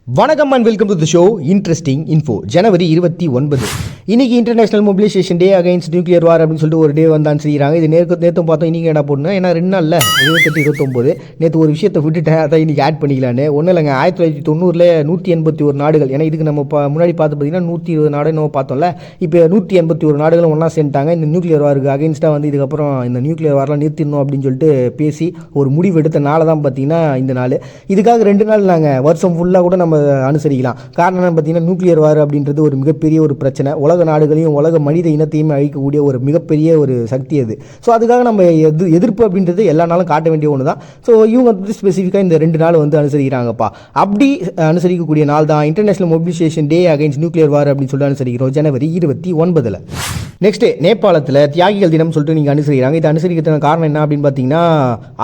வணக்கம் and welcome to the show interesting info. ஜனவரி 29 இன்னைக்கு international mobilization day against nuclear war அப்படின்னு சொல்லிட்டு ஒரு டே வந்தான்னு செய்கிறாங்க. இது நேற்றும் பார்த்தோம். இன்றைக்கி என்ன போடணும், ஏன்னா 2 நாளில் 28 29 நேற்று ஒரு விஷயத்தை விட்டுட்டேன், அதை இன்றைக்கி ஆட் பண்ணிக்கலான்னு. ஒன்றும் இல்லைங்க, 1990 181 நாடுகள், ஏன்னா இதுக்கு நம்ம முன்னாடி பார்த்து பார்த்தீங்கன்னா 120 நாடு நம்ம பார்த்தோம்ல. இப்போ 181 நாடுகளும் ஒன்றா சேர்ந்துட்டாங்க. இந்த நியூக்ளியர் வாருக்கு அகைன்ஸ்டாக வந்து இதுக்கப்புறம் இந்த நியூக்ளியர் வாரெலாம் நிறுத்திடணும் அப்படின்னு சொல்லிட்டு பேசி ஒரு முடிவு எடுத்த நாளை தான் பார்த்தீங்கன்னா இந்த நாள். இதுக்காக 2 நாள் நாங்கள் வருஷம் ஃபுல்லாக கூட நம்ம அனுசரிக்கலாம். காரணம் என்ன பார்த்தீங்கன்னா, நியூக்ளியர் வார் அப்படின்றது ஒரு மிகப்பெரிய ஒரு பிரச்சனை. உலக நாடுகளையும் உலக மனித இனத்தையும் அழிக்கக்கூடிய ஒரு மிகப்பெரிய ஒரு சக்தி அது. ஸோ அதுக்காக நம்ம எதிர்ப்பு அப்படின்றது எல்லா நாளும் காட்ட வேண்டிய ஒன்று தான். ஸோ இவங்க வந்து ஸ்பெசிஃபிக்காக இந்த 2 நாள் வந்து அனுசரிக்கிறாங்கப்பா. அப்படி அனுசரிக்கக்கூடிய நாள் தான் international mobilization day against nuclear war அப்படின்னு சொல்லிட்டு அனுசரிக்கிறோம் ஜனவரி 29. நெக்ஸ்ட், நேபாளத்தில் தியாகிகள் தினம் சொல்லிட்டு நீங்கள் அனுசரிக்கிறாங்க. இது அனுசரிக்கிறதுக்கான காரணம் என்ன அப்படின்னு பார்த்தீங்கன்னா,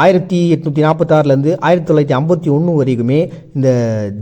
1846 1951 வரைக்குமே இந்த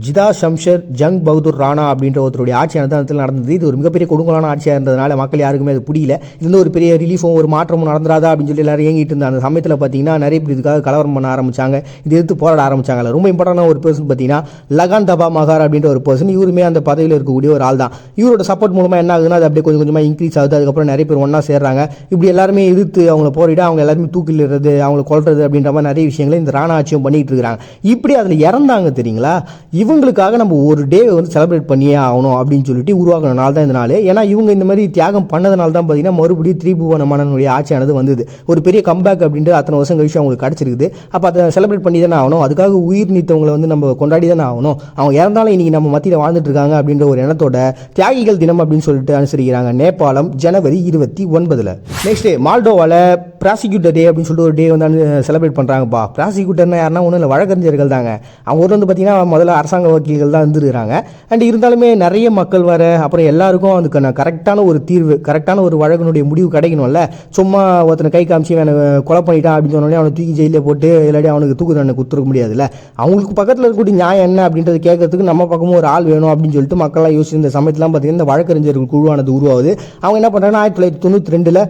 ஜிதா ஷம்ஷர் ஜங் பகதூர் ராணா அப்படின்ற ஒருத்தருடைய ஆட்சியானது அந்த நடந்தது. இது ஒரு மிகப்பெரிய கொடுங்கோலான ஆட்சியாக இருந்ததுனால மக்கள் யாருக்குமே அது பிடிக்கல. இது வந்து ஒரு பெரிய ரிலீஃபும் ஒரு மாற்றமும் நடந்துராதா அப்படின்னு சொல்லி எல்லாரும் ஏங்கிட்டு இருந்தாங்க. அந்த சமயத்தில் பார்த்தீங்கன்னா நிறைய பேர் இதுக்காக கலவரம் பண்ண ஆரம்பிச்சாங்க, இது எதிர்த்து போராட ஆரம்பிச்சாங்க. ரொம்ப இம்பார்ட்டன்டான ஒரு பர்சன் பார்த்தீங்கன்னா லகான் தபா மகார் அப்படின்ற ஒரு பர்சன். இவருமே அந்த பதவியில் இருக்கக்கூடிய ஒரு ஆள் தான். இவரோட சப்போர்ட் மூலமாக என்ன ஆகுதுன்னா, அது அப்படியே கொஞ்சம் கொஞ்சமாக இன்க்ரீஸ் ஆகுது. அதுக்கப்புறம் நிறைய பேர் ஒன்றா சேர்றாங்க. இப்படி எல்லாருமே எதிர்த்து அவங்கள போரிட, அவங்க எல்லாருமே தூக்கிலிடுறது, அவங்களை கொல்றது அப்படின்ற மாதிரி நிறைய விஷயங்களை இந்த ராணா ஆட்சியும் பண்ணிட்டு இருக்கிறாங்க. இப்படி அதில் இறந்தாங்க தெரியுங்களா. இவங்களுக்காக நம்ம ஒரு டே வந்து செலிப்ரேட் பண்ணியே ஆகணும் அப்படின்னு சொல்லிட்டு உருவாக்கின நாள் தான் இந்த நாள். ஏன்னா இவங்க இந்த மாதிரி தியாகம் பண்ணதுனால தான் பார்த்தீங்கன்னா மறுபடியும் திரிபுவன மன்னனுடைய ஆட்சியானது வந்தது. ஒரு பெரிய கம்பேக் அப்படின்ட்டு அத்தனை வருஷம் கழிச்சு அவங்களுக்கு கிடச்சிருக்குது. அப்போ அதை செலிப்ரேட் பண்ணி தானே ஆகணும். அதுக்காக உயிர் நீத்தவங்களை வந்து நம்ம கொண்டாடி தானே ஆகணும். அவங்க இறந்தாலும் இன்னைக்கு நம்ம மத்தியில் வாழ்ந்துட்டு இருக்காங்க அப்படின்ற ஒரு எண்ணத்தோட தியாகிகள் தினம் அப்படின்னு சொல்லிட்டு அனுசரிக்கிறாங்க நேபாளம் ஜனவரி 29. நெக்ஸ்ட், மால்டோவாவில் ப்ராசிக்யூட்டர் டே அப்படின்னு சொல்லிட்டு ஒரு டே வந்து செலிப்ரேட் பண்ணுறாங்கப்பா. ப்ராசிக்யூட்டர்னா யாருன்னா ஒன்றும் இல்லை, வழக்கறிஞர்கள் தாங்க. அவங்க ஊர் வந்து பார்த்தீங்கன்னா முதல்ல அரசாங்க வக்கீல்கள் தான் இருந்துருக்காங்க. அண்ட் இருந்தாலுமே நிறைய மக்கள் வர, அப்புறம் எல்லாருக்கும் அதுக்கான கரெக்டான ஒரு தீர்வு, கரெக்டான ஒரு வழக்கினுடைய முடிவு கிடைக்கணும்ல. சும்மா ஒருத்தனை கை காமிச்சு எனக்கு கொலை பண்ணிட்டான் அப்படின்னு சொன்னோடனே அவனை தூக்கி ஜெயிலில் போட்டு இல்லாட்டி அவனுக்கு தூக்கு தண்டனை கொடுத்துருக்க முடியாதுல்ல. அவங்களுக்கு பக்கத்தில் இருக்கக்கூடிய நியாயம் என்ன அப்படின்றது கேட்கறதுக்கு நம்ம பக்கமும் ஒரு ஆள் வேணும் அப்படின்னு சொல்லிட்டு மக்கள்லாம் யோசிச்சு இந்த சமயத்துலாம் பார்த்தீங்கன்னா இந்த வழக்கறிஞர்கள் குழுவானது உருவாகுது. அவங்க என்ன பண்ணுறாங்கன்னா 1992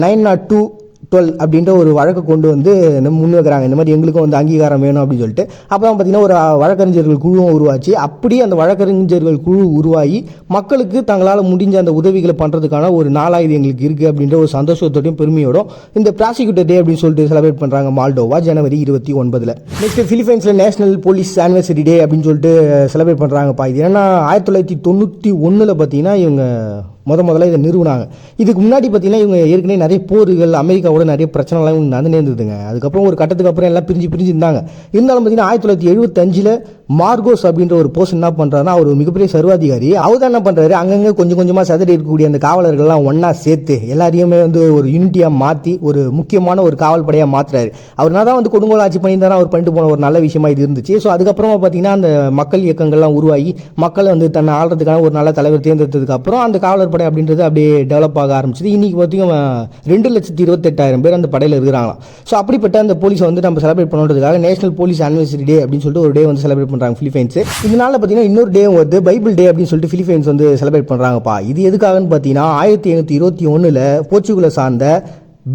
902-12 அப்படின்ற ஒரு வழக்கு கொண்டு வந்து முன் வைக்கிறாங்க. இந்த மாதிரி எங்களுக்கும் வந்து அங்கீகாரம் வேணும் அப்படின்னு சொல்லிட்டு. அப்போ தான் பார்த்தீங்கன்னா ஒரு வழக்கறிஞர்கள் குழுவும் உருவாச்சு. அப்படி அந்த வழக்கறிஞர்கள் குழு உருவாகி மக்களுக்கு தங்களால் முடிஞ்ச அந்த உதவிகளை பண்ணுறதுக்கான ஒரு நாளாக எங்களுக்கு இருக்குது அப்படின்ற ஒரு சந்தோஷத்தோடையும் பெருமையோடும் இந்த ப்ராசிக்யூட்டர் டே அப்படின்னு சொல்லிட்டு செலிப்ரேட் பண்ணுறாங்க மால்டோவா ஜனவரி 29. நெக்ஸ்ட், பிலிப்பைன்ஸில் நேஷனல் போலீஸ் ஆனிவர்சரி டே அப்படின்னு சொல்லிட்டு செலிப்ரேட் பண்ணுறாங்கப்பா. இது ஏன்னா 1991 பார்த்தீங்கன்னா இவங்க முதல்ல இதை நிறுவனாங்க. இதுக்கு முன்னாடி பார்த்தீங்கன்னா இவங்க ஏற்கனவே நிறைய போர்கள், அமெரிக்காவோட நிறைய பிரச்சனைலாம் இவங்க நடந்து இருந்ததுங்க. அதுக்கப்புறம் ஒரு கட்டத்துக்கு அப்புறம் எல்லாம் பிரிஞ்சு இருந்தாங்க. இருந்தாலும் பார்த்தீங்கன்னா 1975 மார்கோஸ் அப்படின்ற ஒரு போஸ்ட் என்ன பண்ணுறாருன்னா, அவர் ஒரு மிகப்பெரிய சர்வாதிகாரி. அவர் தான் என்ன பண்ணுறாரு, அங்கங்கே கொஞ்சம் கொஞ்சமாக சதறி இருக்கக்கூடிய அந்த காவலர்கள்லாம் ஒன்றா சேர்த்து எல்லாரையுமே வந்து ஒரு யூனிட்டியாக மாற்றி ஒரு முக்கியமான ஒரு காவல் படையாக மாற்றுறாரு. அவர்னா தான் வந்து கொடுங்கோல் ஆட்சி பண்ணியிருந்தாரா, அவர் பண்ணிட்டு போன ஒரு நல்ல விஷயமா இது இருந்துச்சு. ஸோ அதுக்கப்புறமா பார்த்தீங்கன்னா அந்த மக்கள் இயக்கங்கள்லாம் உருவாகி மக்கள் வந்து தன்னை ஆள்றதுக்கான ஒரு நல்ல தலைவர் தேர்ந்தெடுத்ததுக்கு அப்புறம் அந்த காவலர் படை அப்படின்றது அப்படியே டெவலப் ஆக ஆரம்பிச்சது. இன்னைக்கு பார்த்தீங்கன்னா 2,28,000 பேர் அந்த படையில் இருக்கிறாங்களாம். ஸோ அப்படிப்பட்ட அந்த போலீஸை வந்து நம்ம செலிப்ரேட் பண்ணுறதுக்காக நேஷனல் போலீஸ் ஆனிவர்சரி டே அப்படின்னு சொல்லிட்டு ஒரு டே வந்து செலிப்ரேட் பண்ணுறாங்க பிலிப்பைன்ஸ். இதனால பார்த்தீங்கன்னா இன்னொரு டே வந்து பைபிள் டே அப்படின்னு சொல்லிட்டு பிலிப்பைன்ஸ் வந்து செலிப்ரேட் பண்ணுறாங்கப்பா. இது எதுக்காகன்னு பார்த்தீங்கன்னா 1821 போர்ச்சுகலை சார்ந்த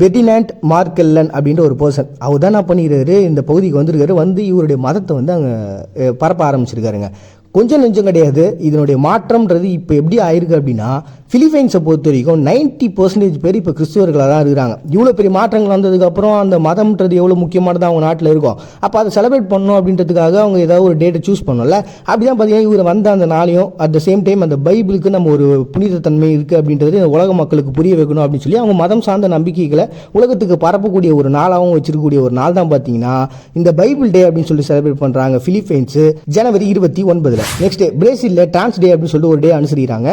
பெர்டினாண்ட் மார்கெல்லன் அப்படின்ற ஒரு பர்சன், அவர் தான் என்ன பண்ணிக்கிறாரு, இந்த பகுதிக்கு வந்திருக்காரு. வந்து இவருடைய மதத்தை வந்து அங்கே பரப்ப ஆரம்பிச்சிருக்காருங்க. கொஞ்சம் நெஞ்சம் கிடையாது. இதனுடைய மாற்றம்ன்றது இப்போ எப்படி ஆயிருக்கு அப்படின்னா, பிலிப்பைன்ஸை பொறுத்த வரைக்கும் 90% பேர் இப்போ கிறிஸ்துவர்களாக தான் இருக்கிறாங்க. இவ்வளோ பெரிய மாற்றங்கள் வந்ததுக்கப்புறம் அந்த மதம்ன்றது எவ்வளோ முக்கியமானது அவங்க நாட்டில் இருக்கும். அப்போ அதை செலிப்ரேட் பண்ணணும் அப்படின்றதுக்காக அவங்க ஏதாவது ஒரு டேட்டை சூஸ் பண்ணல. அப்படி தான் பார்த்தீங்கன்னா இவர் வந்த அந்த நாளையும் அட் த சேம் டைம் அந்த பைபிளுக்கு நம்ம ஒரு புனிதத்தன்மை இருக்குது அப்படின்றது உலக மக்களுக்கு புரிய வைக்கணும் அப்படின்னு சொல்லி அவங்க மதம் சார்ந்த நம்பிக்கைகளை உலகத்துக்கு பரப்பக்கூடிய ஒரு நாளாகவும் வச்சிருக்கக்கூடிய ஒரு நாள் தான் பார்த்தீங்கன்னா இந்த பைபிள் டே அப்படின்னு சொல்லி செலிப்ரேட் பண்ணுறாங்க பிலிப்பைன்ஸ் ஜனவரி 29. நெக்ஸ்ட், பிரேசிலில் டிரான்ஸ் டே அப்படின்னு சொல்லிட்டு ஒரு டே அனுசரிக்கிறாங்க.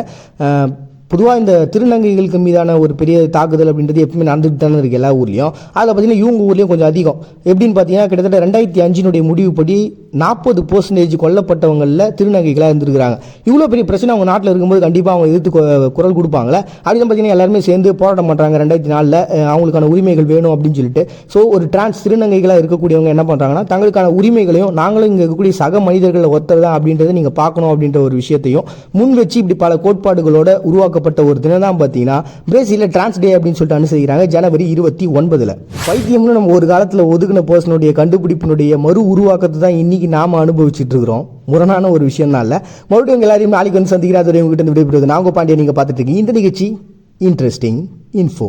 பொதுவாக இந்த திருநங்கைகளுக்கு மீதான ஒரு பெரிய தாக்குதல் அப்படின்றது எப்பவுமே நடந்துட்டு தானே இருக்குது எல்லா ஊர்லேயும். அதில் பார்த்தீங்கன்னா இவங்க ஊர்லேயும் கொஞ்சம் அதிகம். எப்படின்னு பார்த்தீங்கன்னா கிட்டத்தட்ட 2005 முடிவுப்படி 40% கொல்லப்பட்டவங்களில் திருநங்கைகளாக இருந்திருக்கிறாங்க. இவ்வளோ பெரிய பிரச்சனை அவங்க நாட்டில் இருக்கும்போது கண்டிப்பாக அவங்க எதிர்த்து குரல் கொடுப்பாங்களே. அப்படி தான் பார்த்தீங்கன்னா எல்லாருமே சேர்ந்து போராட்டம் பண்ணுறாங்க 2004 அவங்களுக்கான உரிமைகள் வேணும் அப்படின்னு சொல்லிட்டு. ஸோ ஒரு டிரான்ஸ் திருநங்கைகளாக இருக்கக்கூடியவங்க என்ன பண்ணுறாங்கன்னா, தங்களுக்கான உரிமைகளையும் நாங்களும் இங்கே இருக்கக்கூடிய சக மனிதர்களை ஒத்தர் தான் அப்படின்றத நீங்கள் பார்க்கணும் அப்படின்ற ஒரு விஷயத்தையும் முன் வச்சு இப்படி பல கோட்பாடுகளோட உருவாக்கப்பட்ட ஒரு தினம் தான் பார்த்தீங்கன்னா பிரேசிலில் டிரான்ஸ் டே அப்படின்னு சொல்லிட்டு அனுசரிக்கிறாங்க ஜனவரி 29. பைத்தியம்னு நம்ம ஒரு காலத்தில் ஒதுக்கின பர்சனுடைய கண்டுபிடிப்பினுடைய மறு உருவாக்கத்தை தான் இன்னைக்கு இன்றைக்கி நாம் அனுபவிச்சுட்டு இருக்கிறோம். முரணான ஒரு விஷயம் தான் இல்லை. மறுபடியும் எல்லாரையும் நாளைக்கு வந்து சந்திக்கிறாத உங்ககிட்ட விடைபெறுவது நான் உங்கள் பாண்டியன். நீங்கள் பார்த்துட்டு இருக்கீங்க இந்த நிகழ்ச்சி இன்ட்ரெஸ்டிங் இன்ஃபோ.